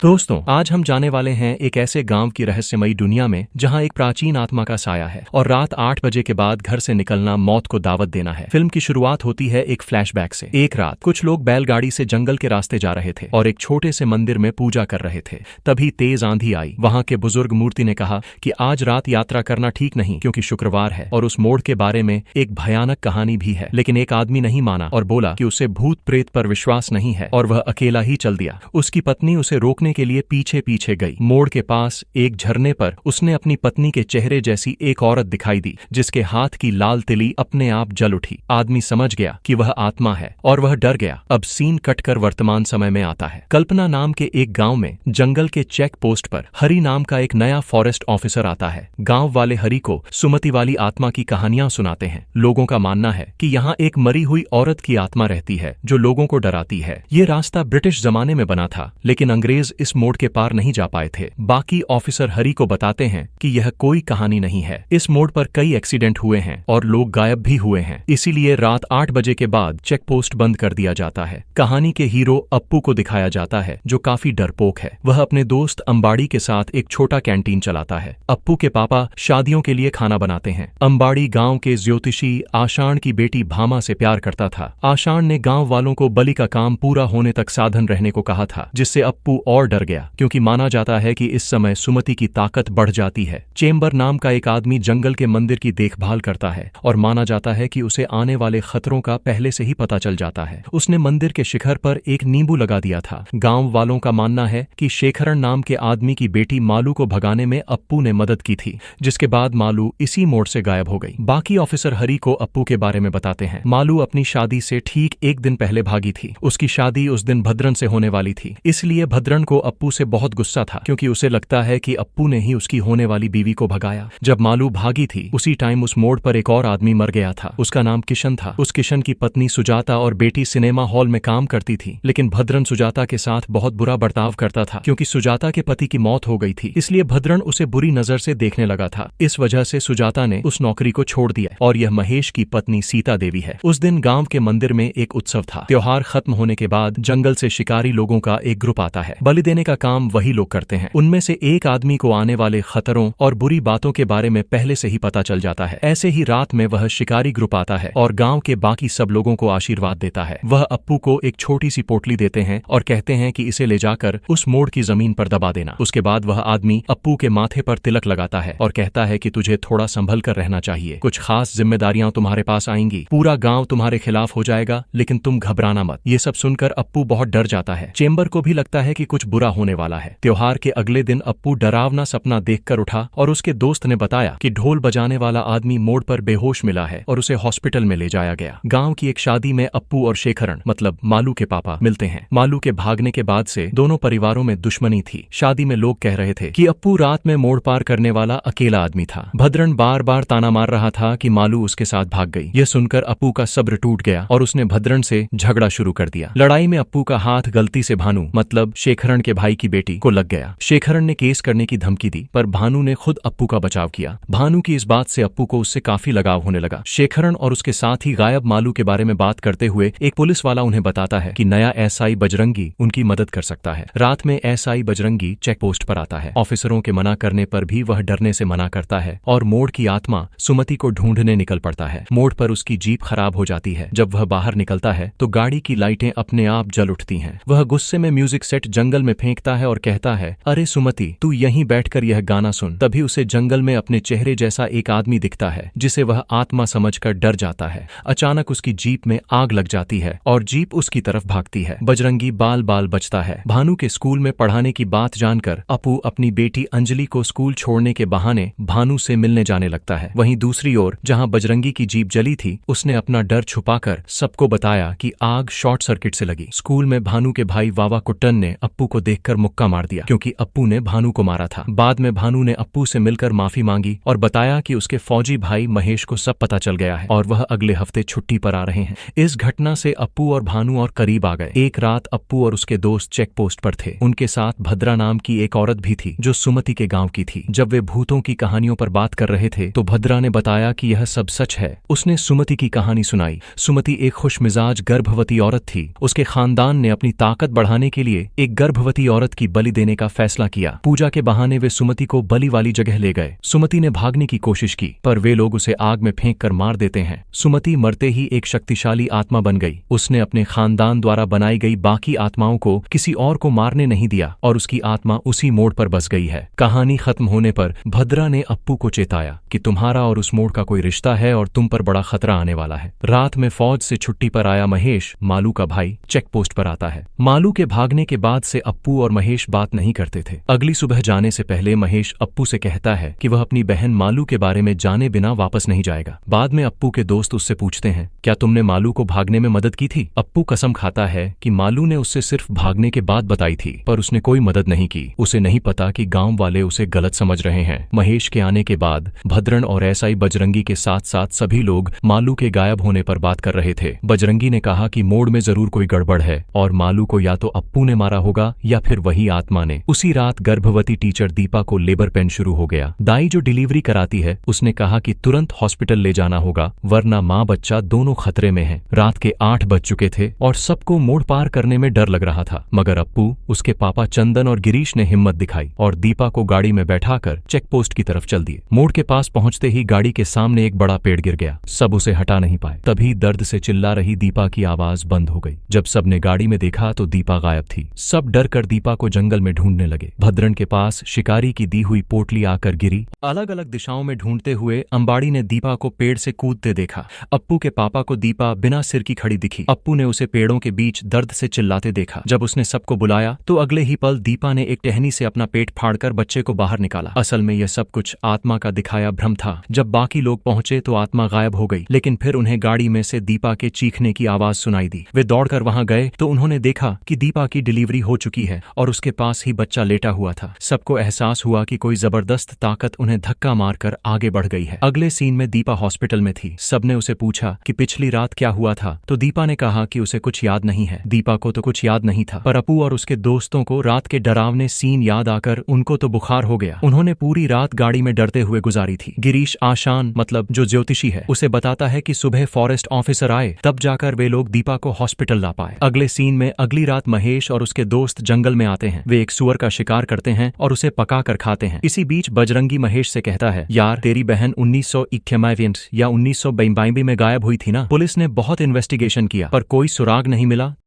दोस्तों, आज हम जाने वाले हैं एक ऐसे गांव की रहस्यमयी दुनिया में जहां एक प्राचीन आत्मा का साया है और रात 8 बजे के बाद घर से निकलना मौत को दावत देना है। फिल्म की शुरुआत होती है एक फ्लैशबैक से। एक रात कुछ लोग बैलगाड़ी से जंगल के रास्ते जा रहे थे और एक छोटे से मंदिर में पूजा कर रहे थे। तभी तेज आंधी आई। वहां के बुजुर्ग मूर्ति ने कहा कि आज रात यात्रा करना ठीक नहीं, क्योंकि शुक्रवार है और उस मोड़ के बारे में एक भयानक कहानी भी है। लेकिन एक आदमी नहीं माना और बोला कि उसे भूत प्रेत पर विश्वास नहीं है और वह अकेला ही चल दिया। उसकी पत्नी उसे रोकने के लिए पीछे पीछे गई। मोड़ के पास एक झरने पर उसने अपनी पत्नी के चेहरे जैसी एक औरत दिखाई दी, जिसके हाथ की लाल तिली अपने आप जल उठी। आदमी समझ गया कि वह आत्मा है और वह डर गया। अब सीन कटकर वर्तमान समय में आता है। कल्पना नाम के एक गांव में जंगल के चेक पोस्ट पर हरि नाम का एक नया फॉरेस्ट ऑफिसर आता है। गांव वाले हरि को सुमति वाली आत्मा की कहानियां सुनाते हैं। लोगों का मानना है कि यहाँ एक मरी हुई औरत की आत्मा रहती है जो लोगों को डराती है। ये रास्ता ब्रिटिश जमाने में बना था, लेकिन अंग्रेज इस मोड़ के पार नहीं जा पाए थे। बाकी ऑफिसर हरि को बताते हैं कि यह कोई कहानी नहीं है। इस मोड़ पर कई एक्सीडेंट हुए हैं और लोग गायब भी हुए हैं, इसीलिए रात 8 बजे के बाद चेक पोस्ट बंद कर दिया जाता है। कहानी के हीरो अप्पू को दिखाया जाता है, जो काफी डरपोक है। वह अपने दोस्त अंबाड़ी के साथ एक छोटा कैंटीन चलाता है। अप्पू के पापा शादियों के लिए खाना बनाते हैं। अंबाड़ी गांव के ज्योतिषी आषाढ़ की बेटी भामा से प्यार करता था। आषाढ़ ने गांव वालों को बलि का काम पूरा होने तक साधन रहने को कहा था, जिससे अप्पू और डर गया, क्योंकि माना जाता है कि इस समय सुमति की ताकत बढ़ जाती है। चेम्बर नाम का एक आदमी जंगल के मंदिर की देखभाल करता है और माना जाता है कि उसे आने वाले खतरों का पहले से ही पता चल जाता है। उसने मंदिर के शिखर पर एक नींबू लगा दिया था। गांव वालों का मानना है कि शेखरण नाम के आदमी की बेटी मालू को भगाने में अप्पू ने मदद की थी, जिसके बाद मालू इसी मोड़ से गायब हो गई। बाकी ऑफिसर हरि को अप्पू के बारे में बताते हैं। मालू अपनी शादी से ठीक एक दिन पहले भागी थी। उसकी शादी उस दिन भद्रन से होने वाली थी, इसलिए भद्रन को अप्पू से बहुत गुस्सा था, क्योंकि उसे लगता है कि अप्पू ने ही उसकी होने वाली बीवी को भगाया। जब मालू भागी थी, उसी टाइम उस मोड़ पर एक और आदमी मर गया था। उसका नाम किशन था। उस किशन की पत्नी सुजाता और बेटी सिनेमा हॉल में काम करती थी, लेकिन भद्रन सुजाता के साथ बहुत बुरा बर्ताव करता था। क्योंकि सुजाता के पति की मौत हो गई थी, इसलिए भद्रन उसे बुरी नजर से देखने लगा था। इस वजह से सुजाता ने उस नौकरी को छोड़ दिया और यह महेश की पत्नी सीता देवी है। उस दिन गांव के मंदिर में एक उत्सव था। त्योहार खत्म होने के बाद जंगल से शिकारी लोगों का एक ग्रुप आता है। बलि देने का काम वही लोग करते हैं। उनमें से एक आदमी को आने वाले खतरों और बुरी बातों के बारे में पहले से ही पता चल जाता है। ऐसे ही रात में वह शिकारी ग्रुप आता है और गांव के बाकी सब लोगों को आशीर्वाद देता है। वह अप्पू को एक छोटी सी पोटली देते हैं और कहते हैं कि इसे ले जाकर उस मोड़ की जमीन पर दबा देना। उसके बाद वह आदमी अप्पू के माथे पर तिलक लगाता है और कहता है कि तुझे थोड़ा संभल कर रहना चाहिए। कुछ खास जिम्मेदारियां तुम्हारे पास आएंगी। पूरा गांव तुम्हारे खिलाफ हो जाएगा, लेकिन तुम घबराना मत। ये सब सुनकर अप्पू बहुत डर जाता है। चेम्बर को भी लगता है कि कुछ बुरा होने वाला है। त्योहार के अगले दिन अप्पू डरावना सपना देखकर उठा और उसके दोस्त ने बताया कि ढोल बजाने वाला आदमी मोड़ पर बेहोश मिला है और उसे हॉस्पिटल में ले जाया गया। गांव की एक शादी में अप्पू और शेखरण मतलब मालू के पापा मिलते हैं। मालू के भागने के बाद से दोनों परिवारों में दुश्मनी थी। शादी में लोग कह रहे थे कि अप्पू रात में मोड़ पार करने वाला अकेला आदमी था। भद्रन बार बार ताना मार रहा था कि मालू उसके साथ भाग गई। यह सुनकर अप्पू का सब्र टूट गया और उसने भद्रन से झगड़ा शुरू कर दिया। लड़ाई में अप्पू का हाथ गलती से भानु मतलब शेखरण के भाई की बेटी को लग गया। शेखरण ने केस करने की धमकी दी, पर भानु ने खुद अप्पू का बचाव किया। भानु की इस बात से अप्पू को उससे काफी लगाव होने लगा। शेखरण और उसके साथ ही गायब मालू के बारे में बात करते हुए एक पुलिस वाला उन्हें बताता है कि नया एसआई बजरंगी उनकी मदद कर सकता है। रात में एसआई बजरंगी चेक पोस्ट पर आता है। ऑफिसरों के मना करने पर भी वह डरने से मना करता है और मोड़ की आत्मा सुमति को ढूंढने निकल पड़ता है। मोड़ पर उसकी जीप खराब हो जाती है। जब वह बाहर निकलता है तो गाड़ी की लाइटें अपने आप जल उठती हैं। वह गुस्से में म्यूजिक सेट जंगल में फेंकता है और कहता है, अरे सुमति, तू यहीं बैठकर यह गाना सुन। तभी उसे जंगल में अपने चेहरे जैसा एक आदमी दिखता है, जिसे वह आत्मा समझकर डर जाता है। अचानक उसकी जीप में आग लग जाती है और जीप उसकी तरफ भागती है। बजरंगी बाल बाल बचता है। भानु के स्कूल में पढ़ाने की बात जानकर अप्पू अपनी बेटी अंजलि को स्कूल छोड़ने के बहाने भानु से मिलने जाने लगता है। वहीं दूसरी ओर जहां बजरंगी की जीप जली थी, उसने अपना डर छुपाकर सबको बताया कि आग शॉर्ट सर्किट से लगी। स्कूल में भानु के भाई वावा कुट्टन ने अप्पू को देखकर मुक्का मार दिया, क्योंकि अप्पू ने भानु को मारा था। बाद में भानु ने अप्पू से मिलकर माफी मांगी और बताया कि उसके फौजी भाई महेश को सब पता चल गया है और वह अगले हफ्ते छुट्टी पर आ रहे हैं। इस घटना से अप्पू और भानु और करीब आ गए। एक रात अप्पू और उसके दोस्त चेक पोस्ट पर थे। उनके साथ भद्रा नाम की एक औरत भी थी, जो सुमति के गांव की थी। जब वे भूतों की कहानियों पर बात कर रहे थे तो भद्रा ने बताया कि यह सब सच है। उसने सुमति की कहानी सुनाई। सुमति एक खुशमिजाज गर्भवती औरत थी। उसके खानदान ने अपनी ताकत बढ़ाने के लिए एक गर्भवती गर्भवती औरत की बलि देने का फैसला किया। पूजा के बहाने वे सुमति को बलि वाली जगह ले गए। सुमति ने भागने की कोशिश की, पर वे लोग उसे आग में फेंक कर मार देते हैं। सुमति मरते ही एक शक्तिशाली आत्मा बन गई। उसने अपने खानदान द्वारा बनाई गई बाकी आत्माओं को किसी और को मारने नहीं दिया और उसकी आत्मा उसी मोड़ पर बस गई है। कहानी खत्म होने पर भद्रा ने अप्पू को चेताया कि तुम्हारा और उस मोड़ का कोई रिश्ता है और तुम पर बड़ा खतरा आने वाला है। रात में फौज से छुट्टी पर आया महेश, मालू का भाई, चेक पोस्ट पर आता है। मालू के भागने के बाद से अप्पू और महेश बात नहीं करते थे। अगली सुबह जाने से पहले महेश अप्पू से कहता है कि वह अपनी बहन मालू के बारे में जाने बिना वापस नहीं जाएगा। बाद में अप्पू के दोस्त उससे पूछते हैं, क्या तुमने मालू को भागने में मदद की थी? अप्पू कसम खाता है कि मालू ने उससे सिर्फ भागने के बाद बताई थी, पर उसने कोई मदद नहीं की। उसे नहीं पता कि गांव वाले उसे गलत समझ रहे हैं। महेश के आने के बाद भद्रन और एसआई बजरंगी के साथ साथ सभी लोग मालू के गायब होने पर बात कर रहे थे। बजरंगी ने कहा कि मोड़ में जरूर कोई गड़बड़ है और मालू को या तो अप्पू ने मारा होगा या फिर वही आत्मा ने। उसी रात गर्भवती टीचर दीपा को लेबर पेन शुरू हो गया। दाई जो डिलीवरी कराती है उसने कहा कि तुरंत हॉस्पिटल ले जाना होगा, वरना माँ बच्चा दोनों खतरे में हैं। रात के 8 बज चुके थे और सबको मोड़ पार करने में डर लग रहा था, मगर अप्पू, उसके पापा चंदन और गिरीश ने हिम्मत दिखाई और दीपा को गाड़ी में बैठाकर चेक पोस्ट की तरफ चल दिए। मोड़ के पास पहुंचते ही गाड़ी के सामने एक बड़ा पेड़ गिर गया। सब उसे हटा नहीं पाए। तभी दर्द से चिल्ला रही दीपा की आवाज बंद हो गई। जब सबने गाड़ी में देखा तो दीपा गायब थी। सब डर कर दीपा को जंगल में ढूंढने लगे। भद्रन के पास शिकारी की दी हुई पोटली आकर गिरी। अलग अलग दिशाओं में ढूंढते हुए अंबाड़ी ने दीपा को पेड़ से कूदते देखा। अप्पू के पापा को दीपा बिना सिर की खड़ी दिखी। अप्पू ने उसे पेड़ों के बीच दर्द से चिल्लाते देखा। जब उसने सबको बुलाया तो अगले ही पल दीपा ने एक टहनी से अपना पेट फाड़कर बच्चे को बाहर निकाला। असल में यह सब कुछ आत्मा का दिखाया भ्रम था। जब बाकी लोग पहुंचे तो आत्मा गायब हो गई, लेकिन फिर उन्हें गाड़ी में से दीपा के चीखने की आवाज सुनाई दी। वे दौड़कर वहां गए तो उन्होंने देखा कि दीपा की डिलीवरी हो चुकी है और उसके पास ही बच्चा लेटा हुआ था। सबको एहसास हुआ कि कोई जबरदस्त ताकत उन्हें धक्का मारकर आगे बढ़ गई है। अगले सीन में दीपा हॉस्पिटल में थी। सबने उसे पूछा कि पिछली रात क्या हुआ था, तो दीपा ने कहा कि उसे कुछ याद नहीं है। दीपा को तो कुछ याद नहीं था, पर अप्पू और उसके दोस्तों को रात के डरावने सीन याद आकर उनको तो बुखार हो गया। उन्होंने पूरी रात गाड़ी में डरते हुए गुजारी थी। गिरीश आशान, मतलब जो ज्योतिषी है, उसे बताता है कि सुबह फॉरेस्ट ऑफिसर आए, तब जाकर वे लोग दीपा को हॉस्पिटल ला पाए। अगले सीन में अगली रात महेश और उसके दोस्त जंगल में आते हैं। वे एक सुअर का शिकार करते हैं और उसे पका कर खाते हैं। इसी बीच बजरंगी महेश से कहता है, यार तेरी बहन 1991 या 1992 में गायब हुई थी ना। पुलिस ने बहुत इन्वेस्टिगेशन किया पर कोई सुराग नहीं मिला।